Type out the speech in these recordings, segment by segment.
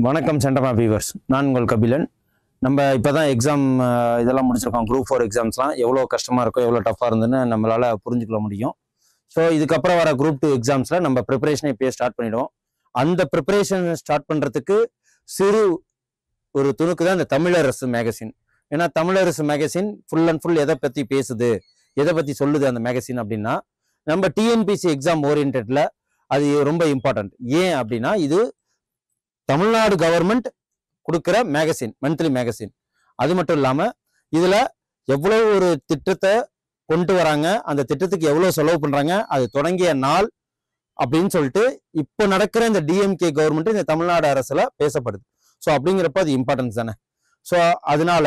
வணக்கம் சென்டமா வீவர்ஸ், நான் உங்கள் கபிலன். நம்ம இப்போ தான் எக்ஸாம் இதெல்லாம் முடிச்சிருக்கோம். குரூப் 4 எக்ஸாம்ஸ்லாம் எவ்வளோ கஷ்டமாக இருக்கோ, எவ்வளோ டஃப்பாக இருந்துன்னு நம்மளால் புரிஞ்சுக்க முடியும். ஸோ இதுக்கப்புறம் வர குரூப் 2 எக்ஸாம்ஸில் நம்ம ப்ரிப்பரேஷனை இப்போயே ஸ்டார்ட் பண்ணிவிடுவோம். அந்த ப்ரிப்பரேஷன் ஸ்டார்ட் பண்ணுறதுக்கு சிறு ஒரு துணுக்கு தான் இந்த தமிழரசு மேகசின். ஏன்னா Tamilarasu magazine full and full எதை பற்றி பேசுது, எதை பற்றி சொல்லுது அந்த மேகசின் அப்படின்னா, நம்ம டிஎன்பிசி எக்ஸாம் ஓரியன்டில் அது ரொம்ப இம்பார்ட்டன்ட். ஏன் அப்படின்னா, இது தமிழ்நாடு கவர்மெண்ட் கொடுக்குற மேகசின், மந்த்லி மேகசின். அது மட்டும் இல்லாமல் இதில் எவ்வளோ ஒரு திட்டத்தை கொண்டு வராங்க, அந்த திட்டத்துக்கு எவ்வளோ செலவு பண்ணுறாங்க, அது தொடங்கிய நாள் அப்படின்னு சொல்லிட்டு இப்போ நடக்கிற இந்த டிஎம்கே கவர்மெண்ட் இந்த தமிழ்நாடு அரசில் பேசப்படுது. ஸோ அப்படிங்கிறப்ப அது இம்பார்ட்டன்ஸ் தானே. ஸோ அதனால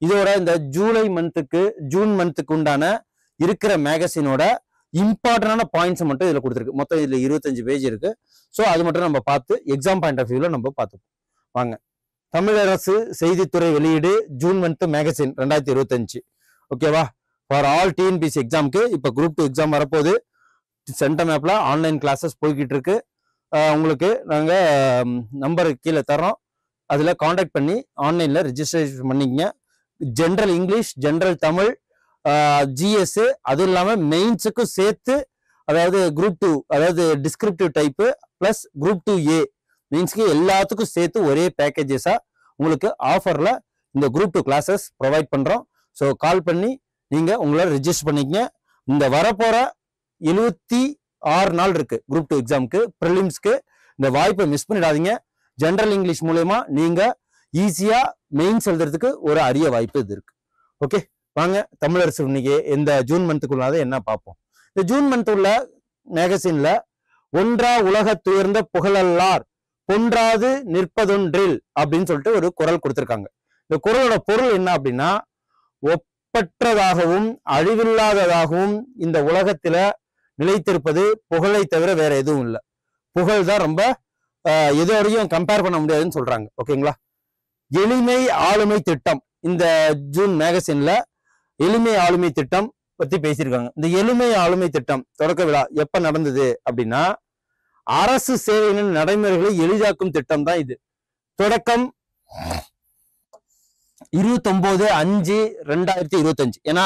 இதோட இந்த ஜூன் மந்த்துக்கு உண்டான இருக்கிற மேகசினோட இம்பார்ட்டன்டான பாயிண்ட்ஸ் மட்டும் இதில் கொடுத்துருக்கு. மொத்தம் இதில் 25 பேஜ் இருக்கு. ஸோ அது மட்டும் நம்ம பார்த்து எக்ஸாம் பாயிண்ட் ஆஃப் வியூவில் நம்ம பார்த்துப்போம். வாங்க. தமிழரசு செய்தித்துறை வெளியீடு ஜூன் மந்த் மேகசின் 2025. ஓகேவா? ஃபார் ஆல் டிஎன்பிசி எக்ஸாமுக்கு இப்போ குரூப் 2 எக்ஸாம் வரப்போகுது. சென்டர் மேப்ல ஆன்லைன் கிளாஸஸ் போய்கிட்டு இருக்கு. உங்களுக்கு நாங்கள் நம்பர் கீழே தரோம். அதில் காண்டாக்ட் பண்ணி ஆன்லைனில் ரிஜிஸ்ட்ரேஷன் பண்ணிக்கங்க. General English, general Tamil, GS, அதுவும் இல்லாமல் மெயின்ஸுக்கும் சேர்த்து, அதாவது குரூப் 2 அதாவது descriptive type plus group 2A மெயின்ஸ்க்கு எல்லாத்துக்கும் சேர்த்து ஒரே பேக்கேஜஸாக உங்களுக்கு ஆஃபரில் இந்த குரூப் 2 கிளாஸஸ் ப்ரொவைட் பண்ணுறோம். ஸோ கால் பண்ணி நீங்கள் உங்களை ரிஜிஸ்டர் பண்ணிக்கங்க. இந்த வரப்போகிற 76 நாள் இருக்கு குரூப் 2 எக்ஸாமுக்கு, ப்ரிலிம்ஸ்க்கு. இந்த வாய்ப்பை மிஸ் பண்ணிடாதீங்க. ஜென்ரல் இங்கிலீஷ் மூலயமா நீங்கள் ஈஸியாக மெயின்ஸ் எழுதுறதுக்கு ஒரு அரிய வாய்ப்பு இது இருக்கு. ஓகே, வாங்க தமிழரசு இன்னைக்கு இந்த ஜூன் மந்த்துக்குள்ளாத என்ன பார்ப்போம். இந்த ஜூன் மந்த் உள்ள மேகசின்ல ஒன்றா உலகத்துயர்ந்த புகழல்லார் பொன்றாது நிற்பதொன்றில் அப்படின்னு சொல்லிட்டு ஒரு குறள் கொடுத்திருக்காங்க. இந்த குறளோட பொருள் என்ன அப்படின்னா, ஒப்பற்றதாகவும் அழிவில்லாததாகவும் இந்த உலகத்துல நிலைத்திருப்பது புகழை தவிர வேற எதுவும் இல்லை. புகழ் தான் ரொம்ப எதோடையும் கம்பேர் பண்ண முடியாதுன்னு சொல்றாங்க. ஓகேங்களா? எளிமை ஆளுமை திட்டம், இந்த ஜூன் மேகசின்ல எளிமை ஆளுமை திட்டம் பத்தி பேசியிருக்காங்க. இந்த எளிமை ஆளுமை திட்டம் தொடக்க விழா எப்ப நடந்தது அப்படின்னா, அரசு சேவையின் நடைமுறைகளை எளிதாக்கும் திட்டம் தான் இது. தொடக்கம் 29/5/2025. ஏன்னா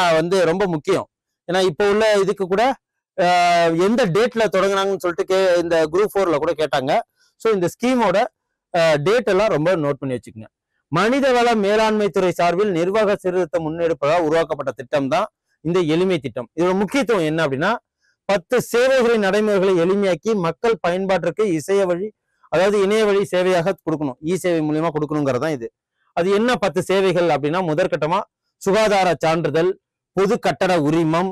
ரொம்ப முக்கியம். ஏன்னா இப்போ உள்ள இதுக்கு கூட எந்த டேட்ல தொடங்கினாங்கன்னு சொல்லிட்டு இந்த குரூப் 4ல கூட கேட்டாங்க. ஸோ இந்த ஸ்கீமோட டேட் எல்லாம் ரொம்ப நோட் பண்ணி வச்சுக்கோங்க. மனிதவள மேலாண்மை துறை சார்பில் நிர்வாக சீர்திருத்தம் முன்னெடுப்பதாக உருவாக்கப்பட்ட திட்டம் தான் இந்த எளிமை திட்டம். இதோட முக்கியத்துவம் என்ன அப்படின்னா, 10 சேவைகளின் நடைமுறைகளை எளிமையாக்கி மக்கள் பயன்பாட்டிற்கு இணைய வழி சேவையாக கொடுக்கணும். சேவை மூலியமா கொடுக்கணுங்கிறது தான் இது. அது என்ன 10 சேவைகள் அப்படின்னா, முதற்கட்டமா சுகாதார சான்றிதழ், பொது கட்டட உரிமம்,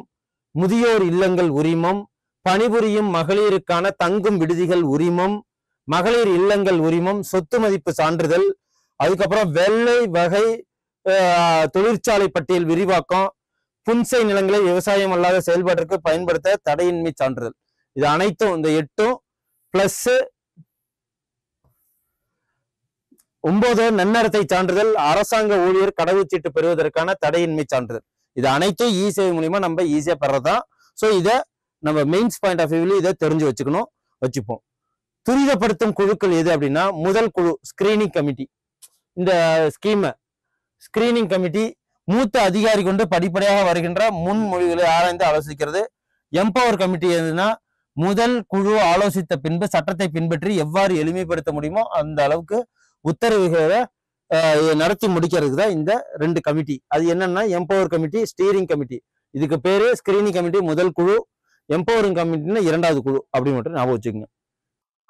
முதியோர் இல்லங்கள் உரிமம், பணிபுரியும் மகளிருக்கான தங்கும் விடுதிகள் உரிமம், மகளிர் இல்லங்கள் உரிமம், சொத்து மதிப்பு சான்றிதழ், அதுக்கப்புறம் வெள்ளை வகை தொழிற்சாலை பட்டியல் விரிவாக்கம், புன்சை நிலங்களை விவசாயம் அல்லாத செயல்பாட்டிற்கு பயன்படுத்த தடையின்மை சான்றிதழ். இது அனைத்தும் இந்த 8 பிளஸ் 9 நன்னடத்தை சான்றிதழ், அரசாங்க ஊழியர் கடவுச்சீட்டு பெறுவதற்கான தடையின்மை சான்றிதழ். இது அனைத்தும் சேவை மூலியமா நம்ம ஈஸியா பெறதான். ஸோ இதை நம்ம மெயின்ஸ் பாயிண்ட் ஆஃப் வியூல இதை தெரிஞ்சு வச்சுப்போம். துரிதப்படுத்தும் குழுக்கள் எது அப்படின்னா, முதல் குழு ஸ்கிரீனிங் கமிட்டி. இந்த ஸ்கிரீனிங் கமிட்டி மூத்த அதிகாரி கொண்டு படிப்படியாக வருகின்ற முன்மொழிகளை ஆராய்ந்து ஆலோசிக்கிறது. எம்பவர் கமிட்டி எதுனா, முதல் குழு ஆலோசித்த பின்பு சட்டத்தை பின்பற்றி எவ்வாறு எளிமைப்படுத்த முடியுமோ அந்த அளவுக்கு உத்தரவுகளை நடத்தி முடிக்கிறதுக்கு தான் இந்த 2 கமிட்டி. அது என்னன்னா, எம்பவர் கமிட்டி, ஸ்டீரிங் கமிட்டி. இதுக்கு பேரு ஸ்கிரீனிங் கமிட்டி முதல் குழு, எம்பவரிங் கமிட்டின்னு 2வது குழு அப்படி மட்டும் ஞாபகம் வச்சுக்கோங்க.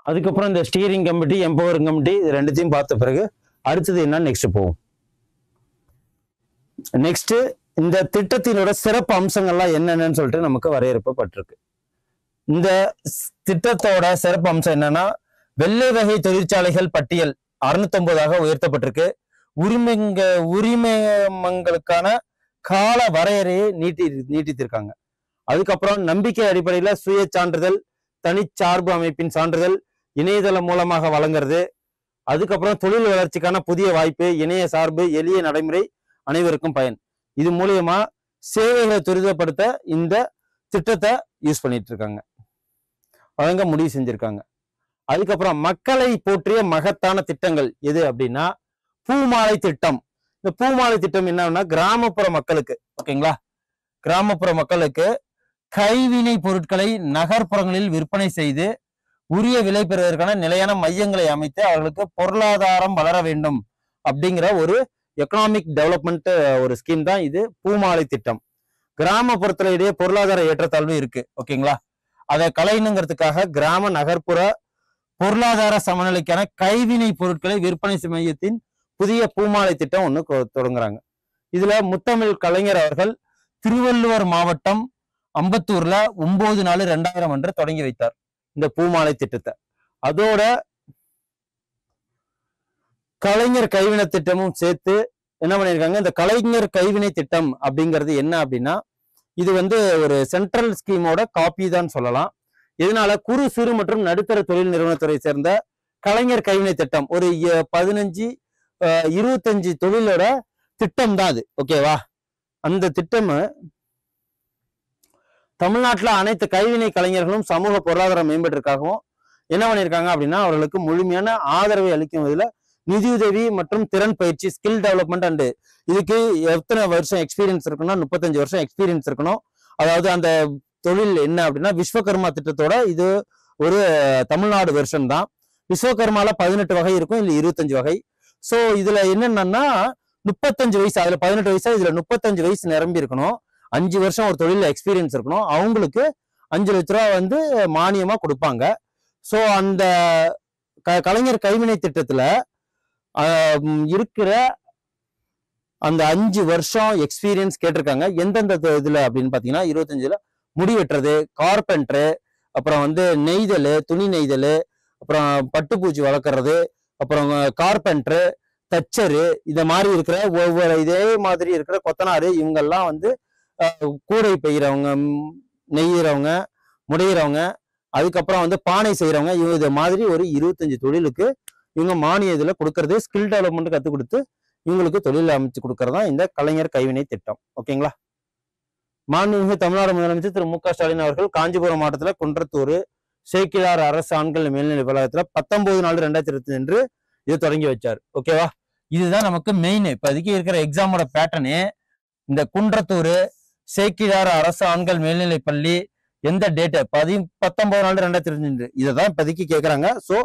அதுக்கப்புறம் இந்த ஸ்டீரிங் கமிட்டி, எம்பவரிங் கமிட்டி இது 2த்தையும் பார்த்த பிறகு அடுத்தது என்ன நெக்ஸ்ட் போவோம். நெக்ஸ்ட் இந்த திட்டத்தினோட சிறப்பு அம்சங்கள்லாம் என்னென்னு சொல்லிட்டு நமக்கு வரையறுக்கப்பட்டிருக்கு. இந்த திட்டத்தோட சிறப்பு அம்சம் என்னன்னா, வெள்ளை வகை தொழிற்சாலைகள் பட்டியல் 609ஆக உயர்த்தப்பட்டிருக்கு. உரிமங்களுக்கான கால வரையறையை நீட்டித்திருக்காங்க. அதுக்கப்புறம் நம்பிக்கை அடிப்படையில சுய சான்றிதழ், தனிச்சார்பு அமைப்பின் சான்றிதழ் இணையதளம் மூலமாக வழங்குறது. அதுக்கப்புறம் தொழில் வளர்ச்சிக்கான புதிய வாய்ப்பு, இணைய சார்பு, எளிய நடைமுறை, அனைவருக்கும் பயன். இது மூலியமா சேவைகளை துரிதப்படுத்த இந்த திட்டத்தை யூஸ் பண்ணிட்டு இருக்காங்க, வழங்க முடிவு செஞ்சிருக்காங்க. அதுக்கப்புறம் மக்களை போற்றிய மகத்தான திட்டங்கள் எது அப்படின்னா பூமாலை திட்டம். இந்த பூமாலை திட்டம் என்னன்னா கிராமப்புற மக்களுக்கு, ஓகேங்களா, கிராமப்புற மக்களுக்கு கைவினை பொருட்களை நகர்ப்புறங்களில் விற்பனை செய்து உரிய விலை பெறுவதற்கான நிலையான மையங்களை அமைத்து அவர்களுக்கு பொருளாதாரம் வளர வேண்டும் அப்படிங்கிற ஒரு எக்கனாமிக் டெவலப்மெண்ட் ஒரு ஸ்கீம் தான் இது பூமாலை திட்டம். கிராமப்புறத்துல இடையே பொருளாதார ஏற்றத்தாழ்வு இருக்கு, ஓகேங்களா, அதை கலையணுங்கிறதுக்காக கிராம நகர்ப்புற பொருளாதார சமநிலைக்கான கைவினை பொருட்களை விற்பனை மையத்தின் புதிய பூமாலை திட்டம் ஒண்ணு தொடங்குறாங்க. இதுல முத்தமிழ் கலைஞர் அவர்கள் திருவள்ளுவர் மாவட்டம் அம்பத்தூர்ல 9/4/2000 அன்று தொடங்கி வைத்தார் இந்த பூமாலை திட்டத்தை. அதோட கலைஞர் கைவினை திட்டமும் சேர்த்து என்ன பண்ணியிருக்காங்க, இந்த கலைஞர் கைவினை திட்டம் அப்படிங்கிறது என்ன அப்படின்னா இது ஒரு சென்ட்ரல் ஸ்கீமோட காப்பி தான் சொல்லலாம். இதனால குறு சிறு மற்றும் நடுத்தர தொழில் நிறுவனத்துறை சேர்ந்த கலைஞர் கைவினை திட்டம் ஒரு 15-25 தொழிலோட திட்டம் தான் அது, ஓகேவா. அந்த திட்டம் தமிழ்நாட்டுல அனைத்து கைவினை கலைஞர்களும் சமூக பொருளாதார மேம்பாட்டிற்காகவும் என்ன பண்ணியிருக்காங்க அப்படின்னா அவர்களுக்கு முழுமையான ஆதரவை அளிக்கும் விதத்துல நிதியுதவி மற்றும் திறன் பயிற்சி, ஸ்கில் டெவலப்மெண்ட் அண்ட் இதுக்கு எத்தனை வருஷம் எக்ஸ்பீரியன்ஸ் இருக்கணும், 35 வருஷம் எக்ஸ்பீரியன்ஸ் இருக்கணும். அதாவது அந்த தொழில் என்ன அப்படின்னா விஸ்வகர்மா திட்டத்தோட இது ஒரு தமிழ்நாடு வெர்ஷன் தான். விஸ்வகர்மால 18 வகை இருக்கும், இல்ல 25 வகை. சோ இதுல என்னன்னா 35 வயசு, அதுல 18 வயசா, இதுல 35 வயசு நிரம்பி இருக்கணும், 5 வருஷம் ஒரு தொழில எக்ஸ்பீரியன்ஸ் இருக்கணும். அவங்களுக்கு 5 லட்ச ரூபா மானியமா கொடுப்பாங்க. சோ அந்த கலைஞர் கைவினை திட்டத்துல இருக்கிற அந்த 5 வருஷம் எக்ஸ்பீரியன்ஸ் கேட்டிருக்காங்க. எந்தெந்த இதுல அப்படின்னு பாத்தீங்கன்னா 25ல முடி வெட்டுறது, கார்பெண்டரு, அப்புறம் நெய்தல், துணி நெய்தல், அப்புறம் பட்டுப்பூச்சி வளர்க்கறது, அப்புறம் கார்பெண்டரு, தச்சரு, இத மாதிரி இருக்கிற ஒவ்வொரு இதே மாதிரி இருக்கிற கொத்தனாரு, இவங்கெல்லாம் கூடை பெய்யறவங்க, நெய்யறவங்க, முடையிறவங்க, அதுக்கப்புறம் பானை செய்யறவங்க, இவங்க இது மாதிரி ஒரு 25 தொழிலுக்கு இவங்க மானிய இதுல கொடுக்கறது, ஸ்கில் டெவலப்மெண்ட் கற்றுக் கொடுத்து இவங்களுக்கு தொழில் அமைச்சு கொடுக்கறதா இந்த கலைஞர் கைவினை திட்டம், ஓகேங்களா. மாண்புமிகு தமிழ்நாடு முதலமைச்சர் திரு மு க ஸ்டாலின் அவர்கள் காஞ்சிபுரம் மாவட்டத்துல குன்றத்தூர் சேக்கிழார் அரசு ஆண்கள் மேல்நிலை வளாகத்துல 19/4/2025 இது தொடங்கி வச்சார், ஓகேவா. இதுதான் நமக்கு மெயின். இப்போதைக்கு இருக்கிற எக்ஸாமோட பேட்டர்னு இந்த குன்றத்தூர் சேக்கிழார் அரசு ஆண்கள் மேல்நிலை பள்ளி எந்த டேட்டு 19/4/2025 இதைதான் இப்போதைக்கு கேட்கறாங்க. ஸோ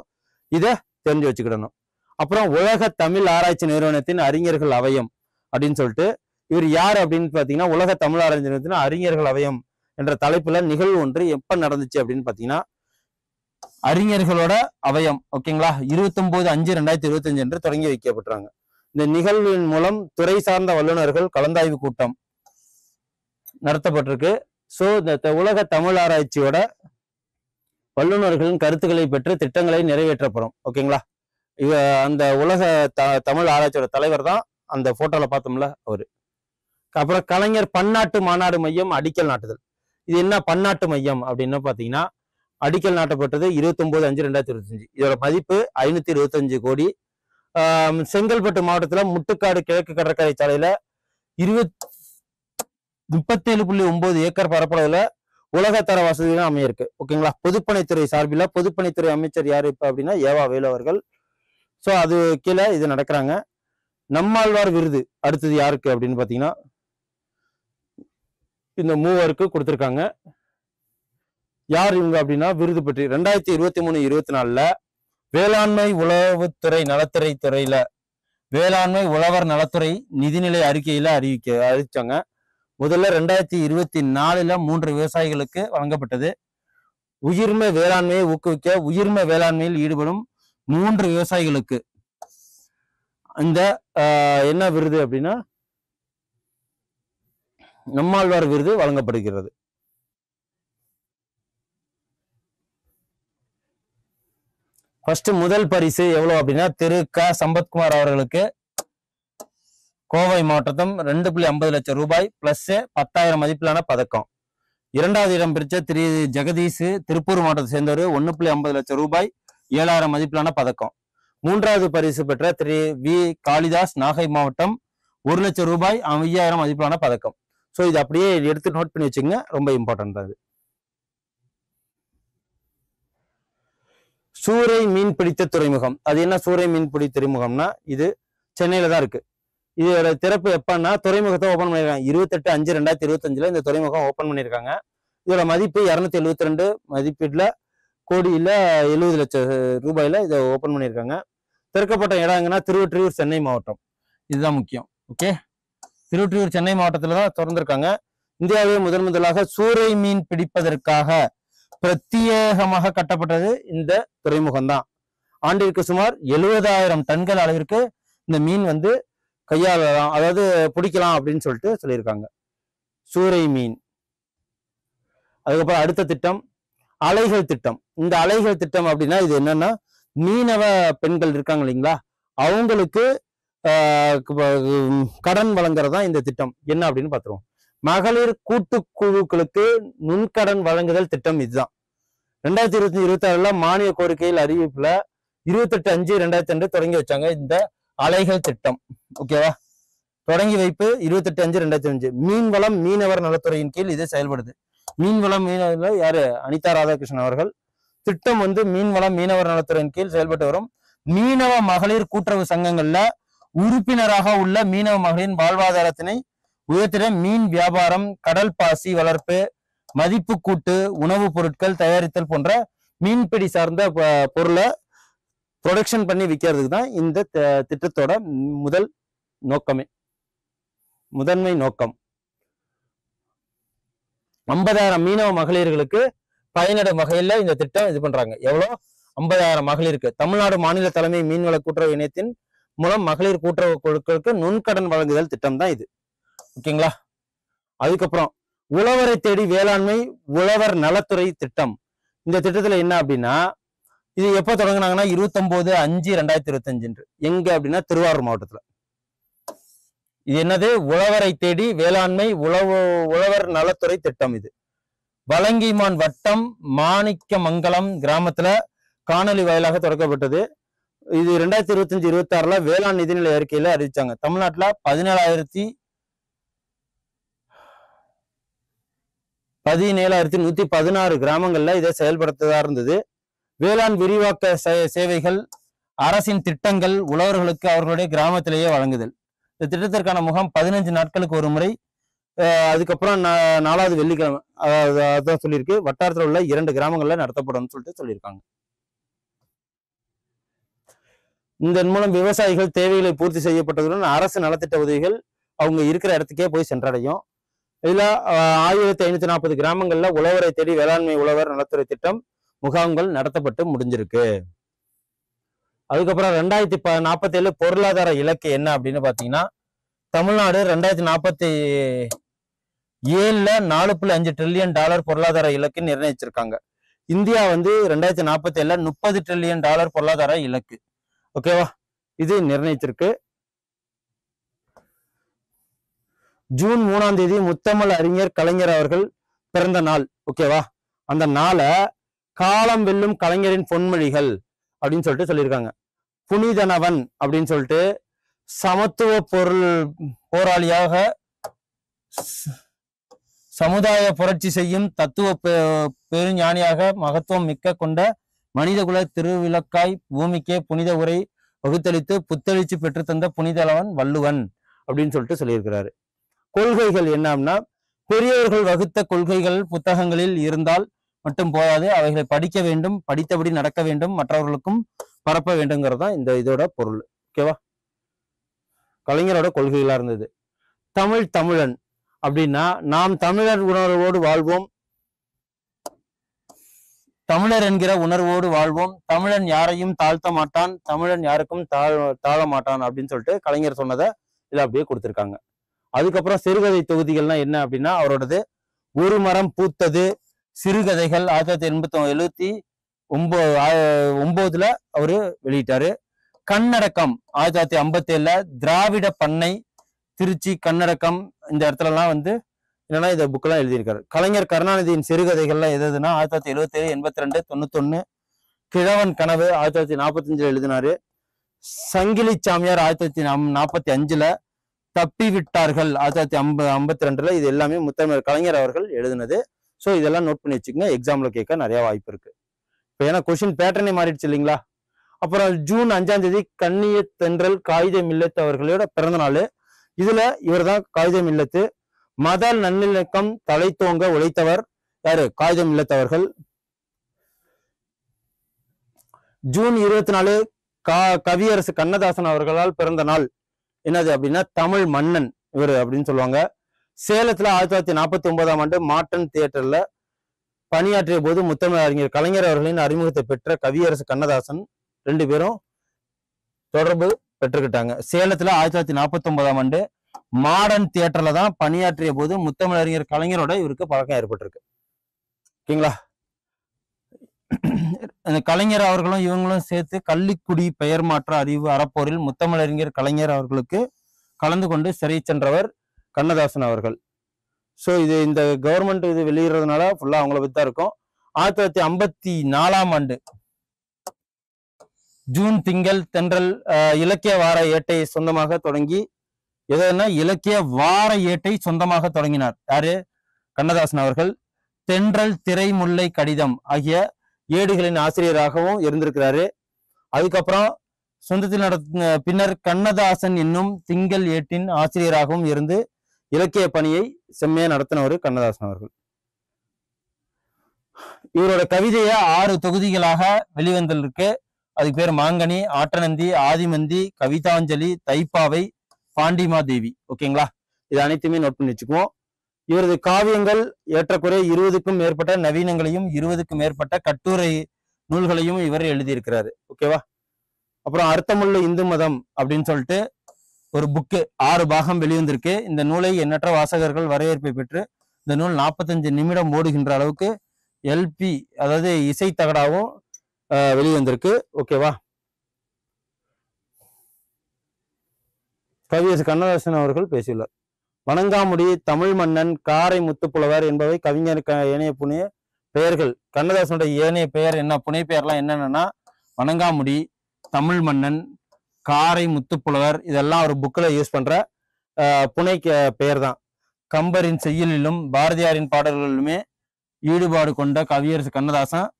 இதை தெரிஞ்சு வச்சுக்கிடணும். அப்புறம் உலக தமிழ் ஆராய்ச்சி நிறுவனத்தின் அறிஞர்கள் அவையம் அப்படின்னு சொல்லிட்டு இவர் யார் அப்படின்னு பாத்தீங்கன்னா உலக தமிழ் ஆராய்ச்சி நிறுவனத்தின் அறிஞர்கள் அவையம் என்ற தலைப்புல நிகழ்வு ஒன்று எப்ப நடந்துச்சு அப்படின்னு பாத்தீங்கன்னா அறிஞர்களோட அவையம், ஓகேங்களா, 29/5/2025 என்று தொடங்கி வைக்கப்பட்டாங்க. இந்த நிகழ்வின் மூலம் துறை சார்ந்த வல்லுநர்கள் கலந்தாய்வு கூட்டம் நடத்தப்பட்டிருக்கு. ஸோ இந்த உலக தமிழ் ஆராய்ச்சியோட வல்லுநர்களின் கருத்துக்களை பெற்று திட்டங்களை நிறைவேற்றப்படும், ஓகேங்களா. அந்த உலக தமிழ் ஆராய்ச்சியோட தலைவர் தான் அந்த போட்டோல பார்த்தோம்ல அவரு. அப்புறம் கலைஞர் பன்னாட்டு மாநாடு மையம் அடிக்கல் நாட்டுதல். இது என்ன பன்னாட்டு மையம் அப்படின்னு பாத்தீங்கன்னா அடிக்கல் நாட்டப்பட்டது 29/5/2025. இதோட மதிப்பு 525 கோடி. செங்கல்பட்டு மாவட்டத்துல முட்டுக்காடு கிழக்கு கடற்கரை சாலையில 37.9 ஏக்கர் பரப்பளவுல உலகத்தர வசதிகளும் அமையிருக்கு, ஓகேங்களா. பொதுப்பணித்துறை சார்பில் பொதுப்பணித்துறை அமைச்சர் யாரு இப்ப அப்படின்னா ஏவா வேலு அவர்கள். ஸோ அது கீழே இது நடக்கிறாங்க. நம்மாழ்வார் விருது அடுத்தது யாருக்கு அப்படின்னு பாத்தீங்கன்னா இந்த மூவருக்கு கொடுத்திருக்காங்க. யார் இவங்க அப்படின்னா விருது பெற்று 2023-24 வேளாண்மை உழவுத்துறை நலத்துறை துறையில வேளாண்மை உழவர் நலத்துறை நிதிநிலை அறிக்கையில அறிவிச்சாங்க. முதல்ல 2024 3 விவசாயிகளுக்கு வழங்கப்பட்டது. உயிர்மை வேளாண்மையை ஊக்குவிக்க உயிர்மை வேளாண்மையில் ஈடுபடும் 3 விவசாயிகளுக்கு இந்த என்ன விருது அப்படின்னா நம்மாழ்வார் விருது வழங்கப்படுகிறது. ஃபர்ஸ்ட் முதல் பரிசு எவ்வளவு அப்படின்னா திரு க சம்பத்குமார் அவர்களுக்கு கோவை மாவட்டம் 2.50 லட்சம் ரூபாய் பிளஸ் 10,000 மதிப்பிலான பதக்கம். இரண்டாவது இடம் பிடிச்ச திரு ஜெகதீஷ் திருப்பூர் மாவட்டத்தை சேர்ந்தவர் 1.50 லட்சம் ரூபாய் 7,000 மதிப்பிலான பதக்கம். மூன்றாவது பரிசு பெற்ற திரு வி காளிதாஸ் நாகை மாவட்டம் 1 லட்சம் ரூபாய் 5,000 மதிப்பிலான பதக்கம். ஸோ இது அப்படியே எடுத்து நோட் பண்ணி வச்சுங்க, ரொம்ப இம்பார்ட்டன்ட் தான் இது. சூறை மீன் பிடித்த துறைமுகம். அது என்ன சூறை மீன்பிடி துறைமுகம்னா இது சென்னையில தான் இருக்கு. இதோட திறப்பு எப்பன்னா துறைமுகத்தை ஓபன் பண்ணிருக்காங்க 28/5/2025 இந்த துறைமுகம் ஓபன் பண்ணியிருக்காங்க. இதோட மதிப்பு 272 மதிப்பீடுல கோடியில 70 லட்சம் ரூபாயில இதை ஓபன் பண்ணியிருக்காங்க. திறக்கப்பட்ட இடம் எங்கன்னா திருவொற்றியூர் சென்னை மாவட்டம். இதுதான் முக்கியம். ஓகே, திருவொற்றியூர் சென்னை மாவட்டத்துல தான் திறந்திருக்காங்க. இந்தியாவிலே முதலாக சூறை மீன் பிடிப்பதற்காக பிரத்யேகமாக கட்டப்பட்டது இந்த துறைமுகம் தான். ஆண்டிற்கு சுமார் 70,000 டன்கள் அளவிற்கு இந்த மீன் வந்து கையாளலாம், அதாவது பிடிக்கலாம் அப்படின்னு சொல்லிட்டு சொல்லியிருக்காங்க. சூறை மீன். அதுக்கப்புறம் அடுத்த திட்டம் அலைகள் திட்டம். இந்த அலைகள் திட்டம் அப்படின்னா இது என்னன்னா மீனவ பெண்கள் இருக்காங்க இல்லைங்களா, அவங்களுக்கு கடன் வழங்குறதா இந்த திட்டம். என்ன அப்படின்னு பாத்துருவோம். மகளிர் கூட்டுக்குழுக்களுக்கு நுண்கடன் வழங்குதல் திட்டம் இதுதான். 2025-26 மானிய கோரிக்கையில் அறிவிப்புல 28/5/2002 தொடங்கி வச்சாங்க இந்த அலைகள் திட்டம். ஓகேவா, தொடங்கி வைப்பு 28/5/2005. மீன்வளம் மீனவர் நலத்துறையின் கீழ் இது செயல்படுது. மீன்வளம் மீனவர் யாரு? அனிதா ராதாகிருஷ்ணன் அவர்கள். திட்டம் வந்து மீன்வளம் மீனவர் நலத்துறையின் கீழ் செயல்பட்டு வரும். மீனவ மகளிர் கூட்டுறவு சங்கங்கள்ல உறுப்பினராக உள்ள மீனவ மகளிரின் வாழ்வாதாரத்தினை உயர்த்திட மீன் வியாபாரம், கடல் பாசி வளர்ப்பு, மதிப்பு கூட்டு, உணவுப் பொருட்கள் தயாரித்தல் போன்ற மீன்பிடி சார்ந்த பொருளை ப்ரொடக்ஷன் பண்ணி விற்கிறதுக்கு தான் இந்த திட்டத்தோட முதன்மை நோக்கம். 50,000 மீனவ மகளிர்களுக்கு பயனிடும் வகையில இந்த திட்டம் இது பண்றாங்க. எவ்வளவு? 50,000 மகளிருக்கு. தமிழ்நாடு மாநில தலைமை மீன்வள கூட்டுறவு இணையத்தின் மூலம் மகளிர் கூட்டுறவு குழுக்களுக்கு நுண்கடன் வழங்குதல் திட்டம் தான் இது. ஓகேங்களா. அதுக்கப்புறம் உழவரை தேடி வேளாண்மை உழவர் நலத்துறை திட்டம். இந்த திட்டத்துல என்ன அப்படின்னா இது எப்ப தொடங்கினாங்கன்னா 29/5/2025 எங்க அப்படின்னா திருவாரூர் மாவட்டத்துல. இது என்னது? உழவரை தேடி வேளாண்மை உழவர் நலத்துறை திட்டம். இது வலங்கிமான் வட்டம் மாணிக்கமங்கலம் கிராமத்துல காணொலி வாயிலாக தொடக்கப்பட்டது. இது 2025-26 வேளாண் நிதிநிலை அறிக்கையில அறிவிச்சாங்க. தமிழ்நாட்டுல 17,116 கிராமங்கள்ல இதை செயல்படுத்ததா இருந்தது. வேளாண் விரிவாக்க சேவைகள், அரசின் திட்டங்கள் உழவர்களுக்கு அவர்களுடைய கிராமத்திலேயே வழங்குதல். இந்த திட்டத்திற்கான முகாம் 15 நாட்களுக்கு ஒரு முறை. அதுக்கப்புறம் 4வது வெள்ளிக்கிழமை அதான் சொல்லியிருக்கு. வட்டாரத்தில் உள்ள 2 கிராமங்கள்ல நடத்தப்படும் சொல்லிட்டு சொல்லியிருக்காங்க. இதன் மூலம் விவசாயிகள் தேவைகளை பூர்த்தி செய்யப்பட்டதுடன் அரசு நலத்திட்ட உதவிகள் அவங்க இருக்கிற இடத்துக்கே போய் சென்றடையும். இதுல 1540 கிராமங்கள்ல உழவரை தேடி வேளாண்மை உழவர் நலத்துறை திட்டம் முகாம்கள் நடத்தப்பட்டு முடிஞ்சிருக்கு. அதுக்கப்புறம் 2047 பொருளாதார இலக்கு என்ன அப்படின்னு பாத்தீங்கன்னா தமிழ்நாடு 2047 $4.5 ட்ரில்லியன் பொருளாதார இலக்கு நிர்ணயிச்சிருக்காங்க. இந்தியா வந்து 2047 $30 ட்ரில்லியன் பொருளாதார இலக்கு. ஓகேவா, இது நிர்ணயிச்சிருக்கு. ஜூன் 3ஆம் தேதி முத்தமிழ் அறிஞர் கலைஞர் அவர்கள் பிறந்த நாள். ஓகேவா, அந்த நாளை காலம் வெல்லும் கலைஞரின் பொன்மொழிகள் அப்படின்னு சொல்லிட்டு சொல்லியிருக்காங்க. புனிதனவன் அப்படின்னு சொல்லிட்டு சமத்துவ போராளியாக சமுதாய புரட்சி செய்யும் தத்துவ பெருஞானியாக மகத்துவம் மிக்க கொண்ட மனிதகுல திருவிளக்காய் பூமிக்கே புனித உரை வகுத்தளித்து புத்தெழுச்சி பெற்று தந்த புனிதனவன் வள்ளுவன் அப்படின்னு சொல்லிட்டு சொல்லியிருக்கிறாரு. கொள்கைகள் என்னன்னா பெரியவர்கள் வகுத்த கொள்கைகள் புத்தகங்களில் இருந்தால் மட்டும் போதாது, அவைகளை படிக்க வேண்டும், படித்தபடி நடக்க வேண்டும், மற்றவர்களுக்கும் பரப்ப வேண்டும்ங்கிறது தான் இதோட பொருள். ஓகேவா, கலைஞரோட கொள்கைகளா இருந்தது. தமிழன் அப்படின்னா நாம் தமிழர் உணர்வோடு வாழ்வோம், தமிழர் என்கிற உணர்வோடு வாழ்வோம், தமிழன் யாரையும் தாழ்த்த மாட்டான், தமிழன் யாருக்கும் தாழ மாட்டான் அப்படின்னு சொல்லிட்டு கலைஞர் சொன்னதை இதுல அப்படியே கொடுத்திருக்காங்க. அதுக்கப்புறம் சிறுகதை தொகுதிகள்னா என்ன அப்படின்னா அவரோடது ஒரு மரம் பூத்தது சிறுகதைகள் 1979 அவரு வெளியிட்டாரு. கண்ணடக்கம் 1957 திராவிட பண்ணை திருச்சி கண்ணடக்கம் இந்த இடத்துல எல்லாம் வந்து என்னன்னா இந்த புக்கெல்லாம் எழுதியிருக்காரு. கலைஞர் கருணாநிதியின் சிறுகதைகள்லாம் எதுனா 1977, 82, 91. கிழவன் கனவு 1945 எழுதினாரு. சங்கிலி சாமியார் 1945, தப்பி விட்டார்கள் 1952. இது எல்லாமே முத்தமிழர் கலைஞர் அவர்கள் எழுதினது. ஸோ இதெல்லாம் நோட் பண்ணி வச்சுக்கோங்க, எக்ஸாம்ல கேட்க நிறைய வாய்ப்பு இருக்கு. இப்போ ஏன்னா கொஸ்டின் பேட்டர்னே மாறிடுச்சு இல்லைங்களா. அப்புறம் ஜூன் 5ஆம் தேதி கண்ணிய தென்றல் காகித மில்லத்து அவர்களோட பிறந்த நாள். இதுல இவர் தான் காகித மில்லத்து. மத நல்லிணக்கம் தலை தோங்க உழைத்தவர் யாரு? காகித மில்லத்து அவர்கள். ஜூன் 24 கவியரசு கண்ணதாசன் அவர்களால் பிறந்த நாள். என்னது அப்படின்னா தமிழ் மன்னன் இவர் அப்படின்னு சொல்லுவாங்க. சேலத்துல 1949ஆம் ஆண்டு மாட்டன் தியேட்டர்ல பணியாற்றிய போது முத்தமிழ் அறிஞர் கலைஞர் அவர்களின் அறிமுகத்தை பெற்ற கவியரசு கண்ணதாசன் 2 பேரும் தொடர்பு பெற்றுக்கிட்டாங்க. சேலத்துல 1949ஆம் ஆண்டு மாடர்ன் தியேட்டர்ல தான் பணியாற்றிய போது முத்தமிழ் அறிஞர் கலைஞரோட இவருக்கு பழக்கம் ஏற்பட்டிருக்கு. ஓகேங்களா. கலைஞர் அவர்களும் இவங்களும் சேர்த்து கள்ளிக்குடி பெயர் மாற்ற அறிவு அறப்போரில் முத்தமிழறிஞர் கலைஞர் அவர்களுக்கு கலந்து கொண்டு சிறை சென்றவர் கண்ணதாசன் அவர்கள். ஸோ இது இந்த கவர்மெண்ட் இது வெளியிடுறதுனால ஃபுல்லா அவங்கள பத்தி தான் இருக்கும். 1954ஆம் ஆண்டு ஜூன் திங்கள் தென்றல் இலக்கிய வார ஏட்டை சொந்தமாக தொடங்கி எதுனா இலக்கிய வார ஏட்டை சொந்தமாக தொடங்கினார். யாரு? கண்ணதாசன் அவர்கள். தென்றல் திரை முல்லை கடிதம் ஆகிய ஏடுகளின் ஆசிரியராகவும் இருந்திருக்கிறாரு. அதுக்கப்புறம் சொந்தத்தில் பின்னர் கண்ணதாசன் என்னும் திங்கள் ஏட்டின் ஆசிரியராகவும் இருந்து இலக்கிய பணியை செம்மையா நடத்தினவர் கண்ணதாசன் அவர்கள். இவரோட கவிதையை 6 தொகுதிகளாக வெளிவந்திருக்கு. அதுக்கு பேர் மாங்கனி, ஆட்டநந்தி, ஆதிமந்தி, கவிதாஞ்சலி, தைப்பாவை, பாண்டிமா தேவி. ஓகேங்களா. இது அனைத்துமே நோட் பண்ணி வச்சுக்குவோம். இவரது காவியங்கள் ஏற்றக்குறை 20க்கும் மேற்பட்ட நவீனங்களையும் 20க்கும் மேற்பட்ட கட்டுரை நூல்களையும் இவர் எழுதியிருக்கிறாரு. ஓகேவா. அப்புறம் அர்த்தமுள்ள இந்து மதம் அப்படின்னு சொல்லிட்டு ஒரு புக்கு 6 பாகம் வெளிவந்திருக்கு. இந்த நூலை எண்ணற்ற வாசகர்கள் வரவேற்பை பெற்று இந்த நூல் 45 நிமிடம் ஓடுகின்ற அளவுக்கு எல்பி அதாவது இசை தகடாவும் வெளிவந்திருக்கு. ஓகேவா. கவியரசு கண்ணதாசன் அவர்கள் பேசியுள்ளார். வணங்காமுடி, தமிழ் மன்னன், காரை முத்துப்புலவர் என்பவை கவிஞர் ஏனைய புனைய பெயர்கள். கண்ணதாசனுடைய ஏனைய பெயர் என்ன, புனை பெயர்லாம் என்னென்னா வணங்காமுடி, தமிழ் மன்னன், காரை முத்துப்புலவர், இதெல்லாம் ஒரு புக்கில் யூஸ் பண்ற புனை பெயர் தான். கம்பரின் செய்யுளிலும் பாரதியாரின் பாடல்களிலுமே ஈடுபாடு கொண்ட கவியரசு கண்ணதாசன்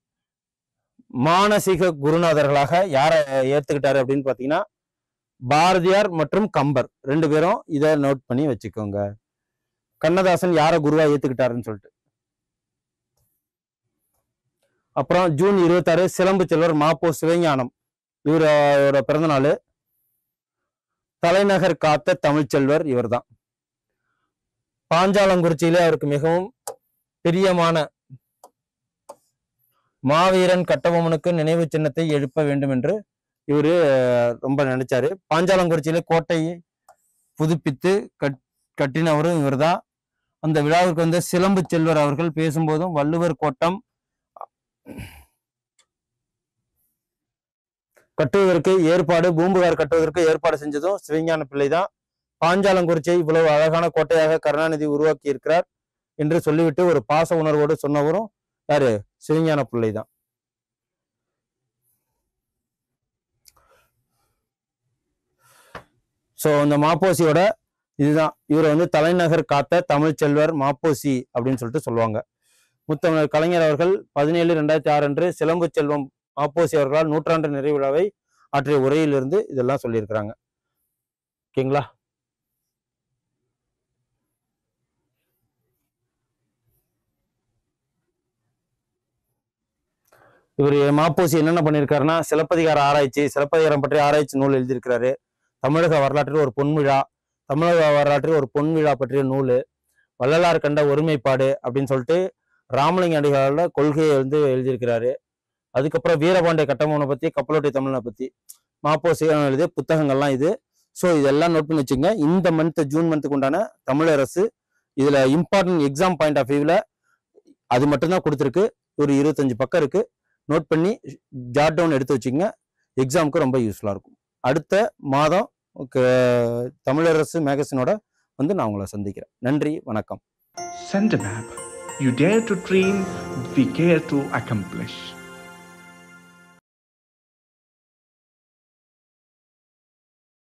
மானசீக குருநாதர்களாக யாரை ஏத்துக்கிட்டாரு அப்படின்னு பாத்தீங்கன்னா பாரதியார் மற்றும் கம்பர் 2 பேரும். இதை நோட் பண்ணி வச்சுக்கோங்க. கண்ணதாசன் யாரை குருவா ஏத்துக்கிட்டாருன்னு சொல்லிட்டு. அப்புறம் ஜூன் 26 சிலம்பு செல்வர் மாப்போ சிவஞானம் இவரோட பிறந்த நாள். தலைநகர் காத்த தமிழ்ச்செல்வர் இவர் தான். பாஞ்சாலங்குறிச்சியிலே அவருக்கு மிகவும் பிரியமான மாவீரன் கட்டபொம்மனுக்கு நினைவு சின்னத்தை எழுப்ப வேண்டும் என்று இவரு ரொம்ப நினைச்சாரு. பாஞ்சாலங்குறிச்சியில கோட்டையை புதுப்பித்து கட்டினவரும் இவர் தான். அந்த விழாவிற்கு வந்த சிலம்பு செல்வர் அவர்கள் பேசும்போதும் வள்ளுவர் கோட்டம் கட்டுவதற்கு ஏற்பாடு, பூம்புகார் கட்டுவதற்கு ஏற்பாடு செஞ்சதும் சிவஞான பிள்ளை தான். பாஞ்சாலங்குறிச்சியை இவ்வளவு அழகான கோட்டையாக கருணாநிதி உருவாக்கி இருக்கிறார் என்று சொல்லிவிட்டு ஒரு பாச உணர்வோடு சொன்னவரும் யாரு? சிவஞான பிள்ளை தான். ஸோ இந்த மாப்போசியோட இதுதான். இவர் வந்து தலைநகர் காத்த தமிழ்ச்செல்வர் மாப்போசி அப்படின்னு சொல்லிட்டு சொல்லுவாங்க. முத்தமிழர் கலைஞர் அவர்கள் 17/2006 அன்று சிலம்பு செல்வம் மாப்போசி அவர்களால் 100ஆண்டு நிறைவு விழாவை ஆற்றிய உரையிலிருந்து இதெல்லாம் சொல்லியிருக்கிறாங்க. ஓகேங்களா. இவர் மாப்போசி என்னென்ன பண்ணியிருக்காருன்னா சிலப்பதிகார ஆராய்ச்சி, சிலப்பதிகாரம் பற்றிய ஆராய்ச்சி நூல் எழுதியிருக்கிறாரு. தமிழக வரலாற்றில் ஒரு பொன்விழா, தமிழக வரலாற்றில் ஒரு பொன்விழா பற்றிய நூல், வள்ளலார் கண்ட ஒருமைப்பாடு அப்படின்னு சொல்லிட்டு ராமலிங்க அடிகளோட கொள்கையை வந்து எழுதியிருக்கிறாரு. அதுக்கப்புறம் வீரபாண்டிய கட்டபொம்மனை பத்தி, கப்பலோட்டிய தமிழனை பத்தி மாப்போசி எழுதிய புத்தகங்கள்லாம் இது. ஸோ இதெல்லாம் நோட் பண்ணி வச்சுங்க. இந்த மந்த் ஜூன் மந்த்துக்கு உண்டான தமிழரசு இதுல இம்பார்ட்டன்ட் எக்ஸாம் பாயிண்ட் ஆஃப் வியூல அது மட்டும்தான் கொடுத்துருக்கு. ஒரு 25 பக்கம் இருக்கு. நோட் பண்ணி ஜாட் டவுன் எடுத்து வச்சுங்க. எக்ஸாமுக்கு ரொம்ப யூஸ்ஃபுல்லா இருக்கும். அடுத்த மாதம் தமிழரசு மேகசினோட வந்து நான் உங்களை சந்திக்கிறேன். நன்றி, வணக்கம். Send a map. You dare to dream, we care to accomplish.